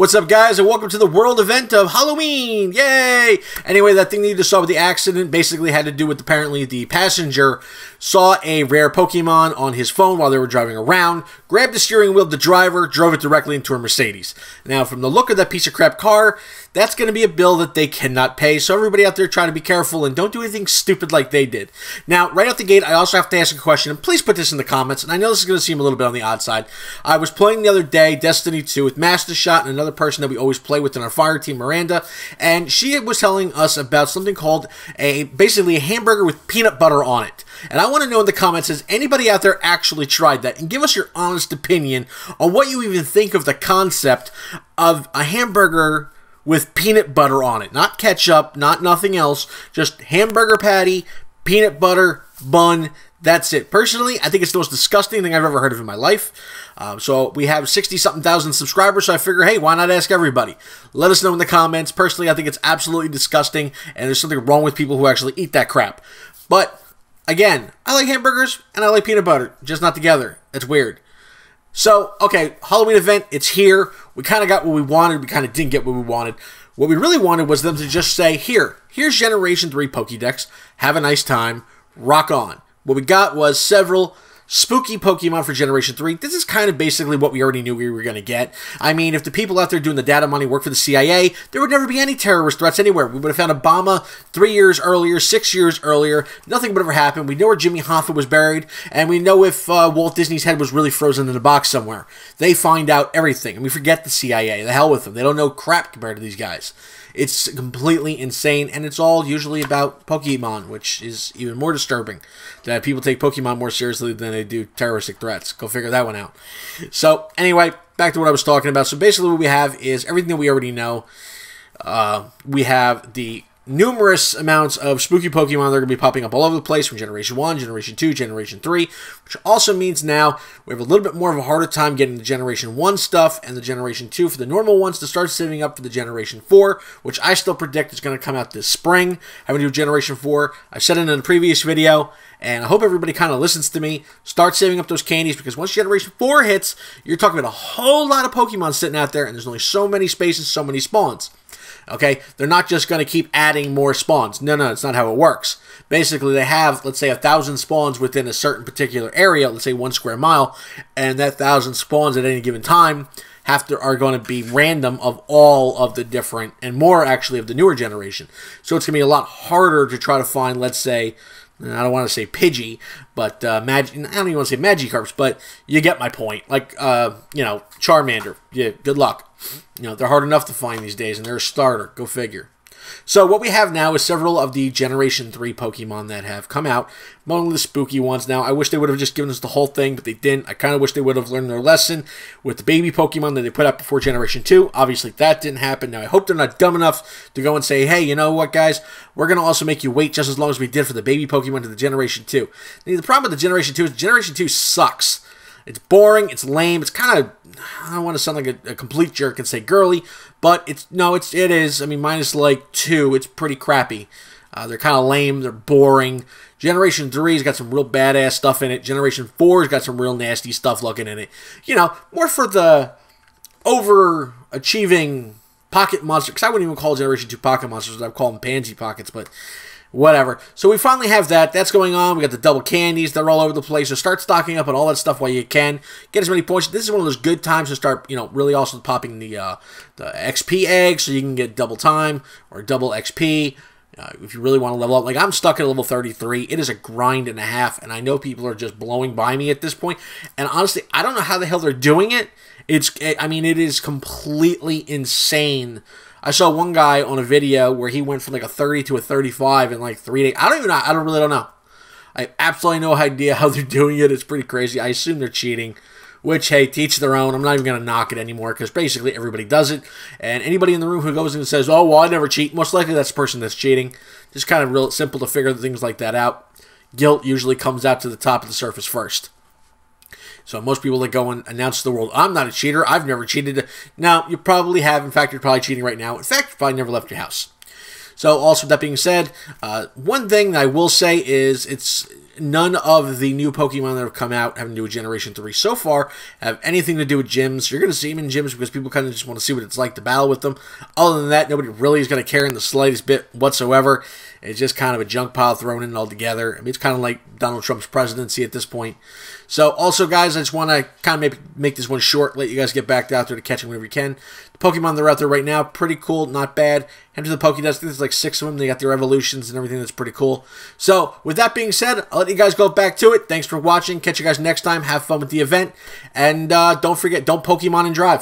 What's up, guys, and welcome to the world event of Halloween! Yay! Anyway, that thing that you just saw with the accident basically had to do with apparently the passenger saw a rare Pokemon on his phone while they were driving around, grabbed the steering wheel of the driver, drove it directly into a Mercedes. Now, from the look of that piece of crap car, that's going to be a bill that they cannot pay, so everybody out there try to be careful and don't do anything stupid like they did. Now, right out the gate, I also have to ask a question, and please put this in the comments, and I know this is going to seem a little bit on the odd side. I was playing the other day, Destiny 2, with Master Shot and another person that we always play with in our fire team, Miranda, and she was telling us about something called basically a hamburger with peanut butter on it. And I want to know in the comments, has anybody out there actually tried that? And give us your honest opinion on what you even think of the concept of a hamburger with peanut butter on it. Not ketchup, not nothing else, just hamburger patty, peanut butter, bun. That's it. Personally, I think it's the most disgusting thing I've ever heard of in my life. So we have 60-something thousand subscribers, so I figure, hey, why not ask everybody? Let us know in the comments. Personally, I think it's absolutely disgusting, and there's something wrong with people who actually eat that crap. But, again, I like hamburgers, and I like peanut butter, just not together. It's weird. So, okay, Halloween event, it's here. We kind of got what we wanted. We kind of didn't get what we wanted. What we really wanted was them to just say, here's Generation 3 Pokédex. Have a nice time. Rock on. What we got was several spooky Pokemon for Generation 3. This is kind of basically what we already knew we were going to get. I mean, if the people out there doing the data money work for the CIA, there would never be any terrorist threats anywhere. We would have found Obama 3 years earlier, 6 years earlier. Nothing would ever happen. We know where Jimmy Hoffa was buried, and we know if Walt Disney's head was really frozen in a box somewhere. They find out everything, and we forget the CIA. The hell with them. They don't know crap compared to these guys. It's completely insane, and it's all usually about Pokemon, which is even more disturbing. That people take Pokemon more seriously than they do terroristic threats. Go figure that one out. So, anyway, back to what I was talking about. So, basically what we have is everything that we already know. We have the numerous amounts of spooky Pokemon that are going to be popping up all over the place from Generation 1, Generation 2, Generation 3, which also means now we have a little bit more of a harder time getting the Generation 1 stuff and the Generation 2 for the normal ones to start saving up for the Generation 4, which I still predict is going to come out this spring. Having to do Generation 4, I said it in a previous video, and I hope everybody kind of listens to me. Start saving up those candies, because once Generation 4 hits, you're talking about a whole lot of Pokemon sitting out there, and there's only so many spaces, so many spawns. Okay, they're not just going to keep adding more spawns. No, that's not how it works. Basically, they have, let's say, 1,000 spawns within a certain particular area, let's say 1 square mile, and that 1,000 spawns at any given time are going to be random of all of the different, and more actually of the newer generation. So it's going to be a lot harder to try to find, let's say, I don't want to say Pidgey, but I don't even want to say Magikarps, but you get my point. Like, you know, Charmander. Yeah, good luck. You know, they're hard enough to find these days, and they're a starter. Go figure. So what we have now is several of the Generation 3 Pokemon that have come out. Among the spooky ones. Now, I wish they would have just given us the whole thing, but they didn't. I kind of wish they would have learned their lesson with the baby Pokemon that they put out before Generation 2. Obviously, that didn't happen. Now, I hope they're not dumb enough to go and say, hey, you know what, guys? We're going to also make you wait just as long as we did for the baby Pokemon to the Generation 2. Now, the problem with the Generation 2 is Generation 2 sucks. It's boring, it's lame, it's kind of, I don't want to sound like a complete jerk and say girly, but it is. I mean, minus like 2, it's pretty crappy. They're kind of lame, they're boring. Generation 3's got some real badass stuff in it. Generation 4's got some real nasty stuff looking in it. You know, more for the overachieving pocket monster, because I wouldn't even call Generation 2 pocket monsters, I'd call them pansy pockets, but whatever. So we finally have that. That's going on. We got the double candies. They're all over the place. So start stocking up on all that stuff while you can. Get as many points. This is one of those good times to start, you know, really also popping the XP eggs so you can get double time or double XP. If you really want to level up. Like, I'm stuck at level 33. It is a grind and a half, and I know people are just blowing by me at this point. And honestly, I don't know how the hell they're doing it. I mean, it is completely insane. I saw one guy on a video where he went from like a 30 to a 35 in like 3 days. I really don't know. I have absolutely no idea how they're doing it. It's pretty crazy. I assume they're cheating, which, hey, teach their own. I'm not even going to knock it anymore, because basically everybody does it. And anybody in the room who goes in and says, oh, well, I never cheat, most likely that's the person that's cheating. Just kind of real simple to figure things like that out. Guilt usually comes out to the top of the surface first. So most people that go and announce to the world, I'm not a cheater, I've never cheated. Now, you probably have. In fact, you're probably cheating right now. In fact, you probably never left your house. So also, with that being said, one thing that I will say is none of the new Pokemon that have come out having to do with Generation 3 so far have anything to do with gyms. You're going to see them in gyms because people kind of just want to see what it's like to battle with them. Other than that, nobody really is going to care in the slightest bit whatsoever. It's just kind of a junk pile thrown in altogether. I mean, it's kind of like Donald Trump's presidency at this point. So, also, guys, I just want to kind of make this one short, let you guys get back out there to catch them whenever you can. The Pokemon that are out there right now, pretty cool, not bad. Head to the Pokédex, I think there's like 6 of them. They got their evolutions and everything that's pretty cool. So, with that being said, I'll let you guys go back to it. Thanks for watching. Catch you guys next time. Have fun with the event. And don't forget, don't Pokemon and drive.